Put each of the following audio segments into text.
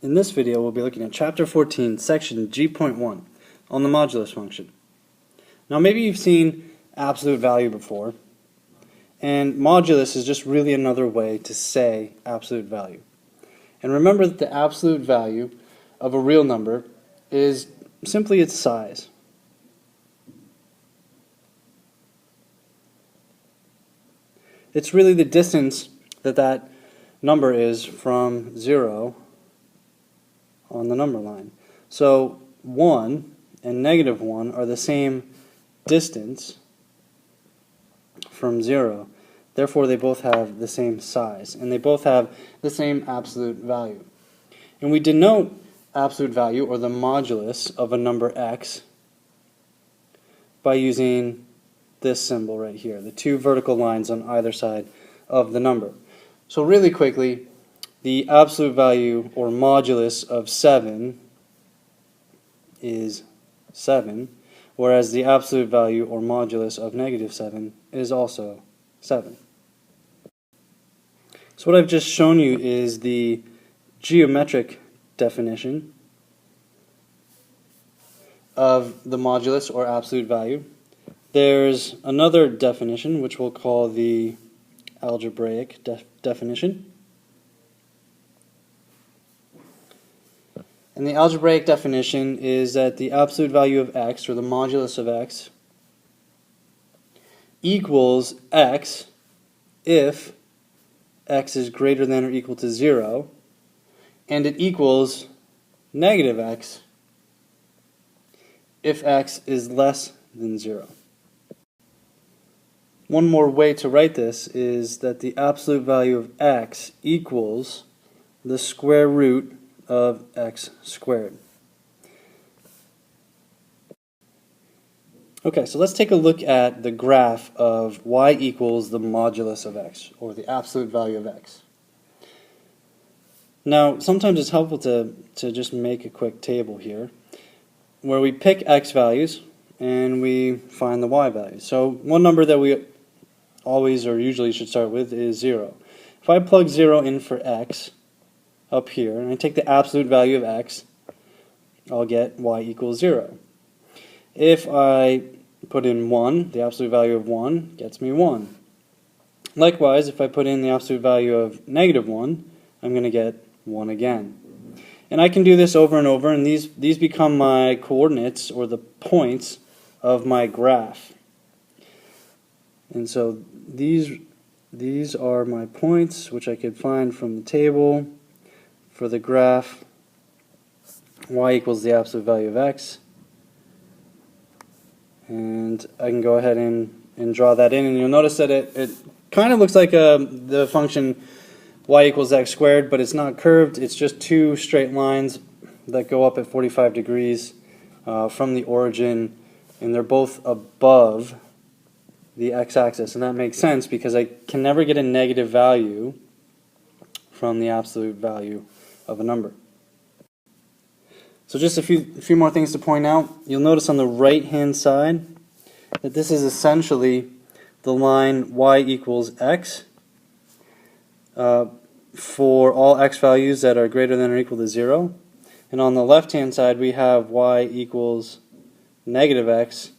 In this video, we'll be looking at Chapter 14, Section G.1 on the modulus function. Now maybe you've seen absolute value before, and modulus is just really another way to say absolute value. And remember that the absolute value of a real number is simply its size. It's really the distance that that number is from 0 on the number line. So 1 and -1 are the same distance from 0. Therefore, they both have the same size, and they both have the same absolute value. And we denote absolute value, or the modulus of a number x, by using this symbol right here, the two vertical lines on either side of the number. So really quickly, the absolute value or modulus of 7 is 7, whereas the absolute value or modulus of -7 is also 7. So what I've just shown you is the geometric definition of the modulus or absolute value. There's another definition which we'll call the algebraic definition. And the algebraic definition is that the absolute value of x, or the modulus of x, equals x if x is greater than or equal to 0, and it equals -x if x is less than 0. One more way to write this is that the absolute value of x equals the square root of x squared. Okay, so let's take a look at the graph of y equals the modulus of x, or the absolute value of x. Now, sometimes it's helpful to just make a quick table here, where we pick x values and we find the y values. So one number that we always or usually should start with is 0. If I plug 0 in for x up here, and I take the absolute value of x, I'll get y equals 0. If I put in 1, the absolute value of 1 gets me 1. Likewise, if I put in the absolute value of -1, I'm going to get 1 again. And I can do this over and over, and these become my coordinates, or the points of my graph. And so these are my points, which I could find from the table for the graph y equals the absolute value of x. And I can go ahead and draw that in, and you'll notice that it kind of looks like the function y equals x squared, but it's not curved. It's just two straight lines that go up at 45 degrees from the origin, and they're both above the x-axis, and that makes sense because I can never get a negative value from the absolute value of a number. So just a few more things to point out. You'll notice on the right hand side that this is essentially the line y equals x for all x values that are greater than or equal to 0. And on the left hand side we have y equals -x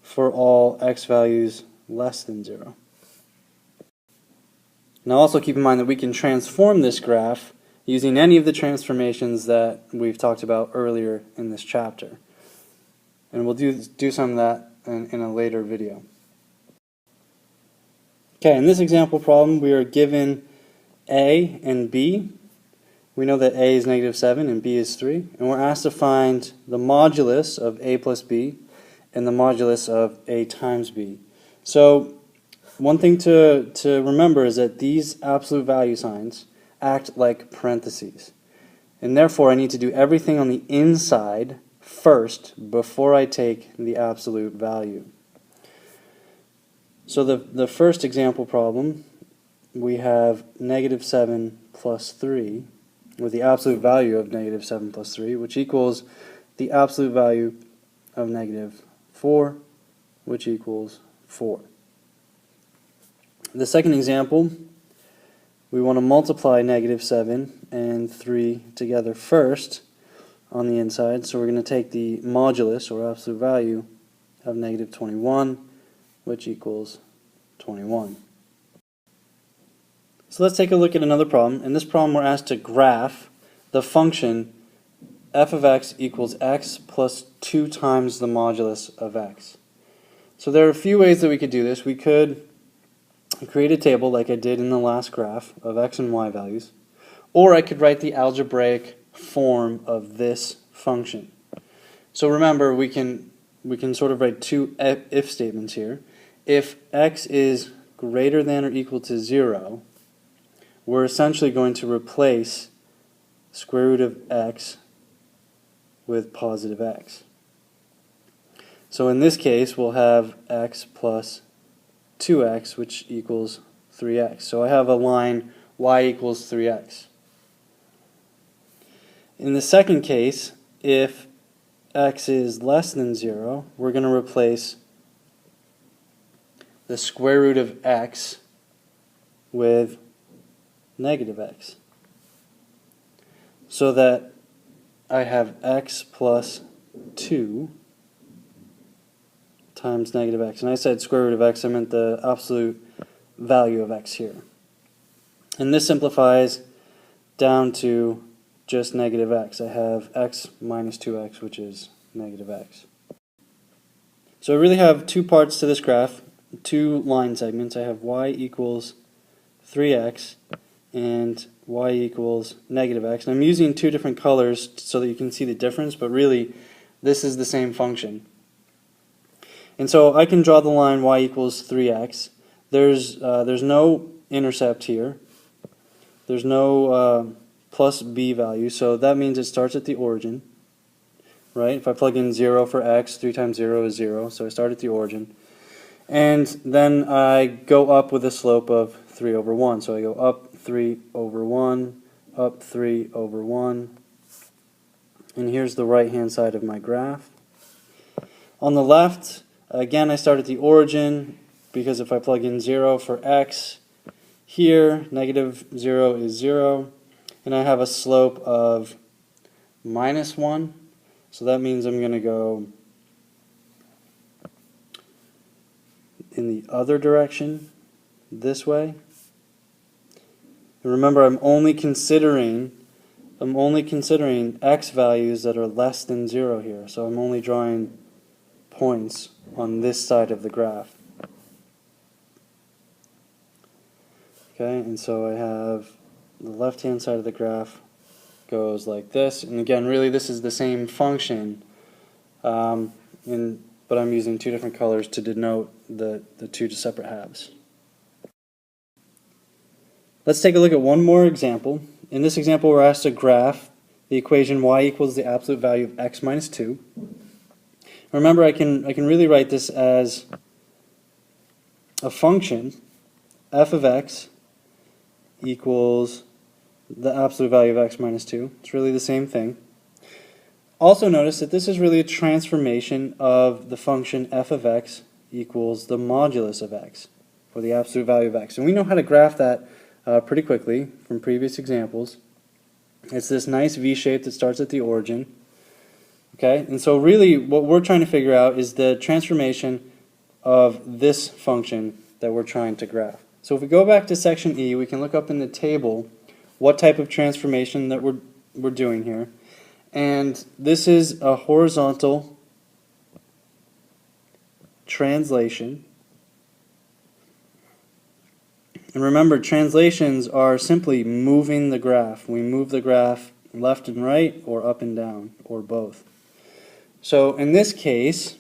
for all x values less than 0. Now also keep in mind that we can transform this graph using any of the transformations that we've talked about earlier in this chapter. And we'll do some of that in a later video. Okay, in this example problem we are given a and b. We know that a is -7 and b is 3, and we're asked to find the modulus of a plus b and the modulus of a times b. So one thing to remember is that these absolute value signs act like parentheses, and therefore I need to do everything on the inside first before I take the absolute value. So the first example problem, we have -7 plus 3, with the absolute value of -7 plus 3, which equals the absolute value of -4, which equals 4. The second example, we want to multiply negative 7 and 3 together first on the inside. So we're going to take the modulus, or absolute value, of negative 21, which equals 21. So let's take a look at another problem. In this problem we're asked to graph the function f of x equals x plus 2 times the modulus of x. So there are a few ways that we could do this. We could create a table like I did in the last graph of x and y values, or I could write the algebraic form of this function. So remember, we can sort of write two if statements here. If x is greater than or equal to 0, we're essentially going to replace square root of x with positive x. So in this case, we'll have x plus 2x, which equals 3x. So I have a line y equals 3x. In the second case, if x is less than 0, we're going to replace the square root of x with negative x, so that I have x plus 2 times negative x. And I said square root of x, I meant the absolute value of x here. And this simplifies down to just negative x. I have x minus 2x, which is negative x. So I really have two parts to this graph, two line segments. I have y equals 3x and y equals negative x. And I'm using two different colors so that you can see the difference, but really this is the same function. And so I can draw the line y equals 3x. There's no intercept here. There's no plus b value, so that means it starts at the origin, right? If I plug in 0 for x, 3 times 0 is 0, so I start at the origin. And then I go up with a slope of 3 over 1. So I go up 3 over 1, up 3 over 1. And here's the right-hand side of my graph. On the left, again, I start at the origin, because if I plug in 0 for x, here, negative 0 is 0. And I have a slope of minus 1. So that means I'm going to go in the other direction, this way. And remember, I'm only considering x values that are less than 0 here. So I'm only drawing points on this side of the graph. Okay, and so I have the left-hand side of the graph goes like this. And again, really this is the same function, but I'm using two different colors to denote the two separate halves. Let's take a look at one more example. In this example, we're asked to graph the equation y equals the absolute value of x minus 2. Remember, I can really write this as a function, f of x equals the absolute value of x minus 2. It's really the same thing. Also notice that this is really a transformation of the function f of x equals the modulus of x, or the absolute value of x. And we know how to graph that pretty quickly from previous examples. It's this nice V shape that starts at the origin. Okay, and so really what we're trying to figure out is the transformation of this function that we're trying to graph. So if we go back to section E, we can look up in the table what type of transformation that we're doing here. And this is a horizontal translation. And remember, translations are simply moving the graph. We move the graph left and right, or up and down, or both. So in this case,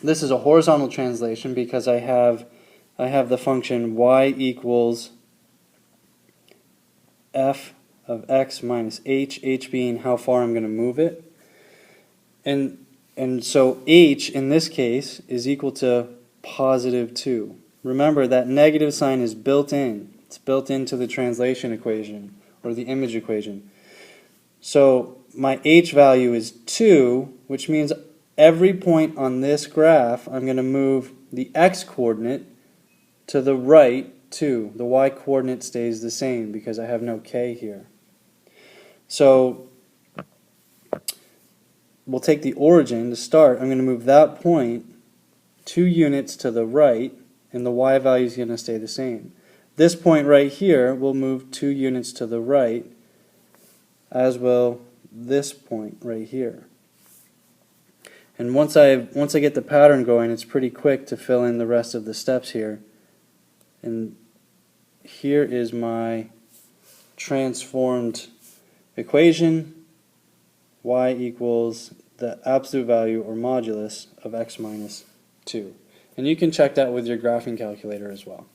this is a horizontal translation because I have the function y equals f of x minus h being how far I'm going to move it. And so h in this case is equal to positive 2. Remember that negative sign is built in. It's built into the translation equation, or the image equation. So my h value is 2, which means every point on this graph I'm going to move the x coordinate to the right 2. The y coordinate stays the same because I have no k here. So we'll take the origin to start. I'm going to move that point 2 units to the right, and the y value is going to stay the same. This point right here will move 2 units to the right, as will this point right here. And once I get the pattern going, it's pretty quick to fill in the rest of the steps here. And here is my transformed equation. Y equals the absolute value or modulus of x minus 2. And you can check that with your graphing calculator as well.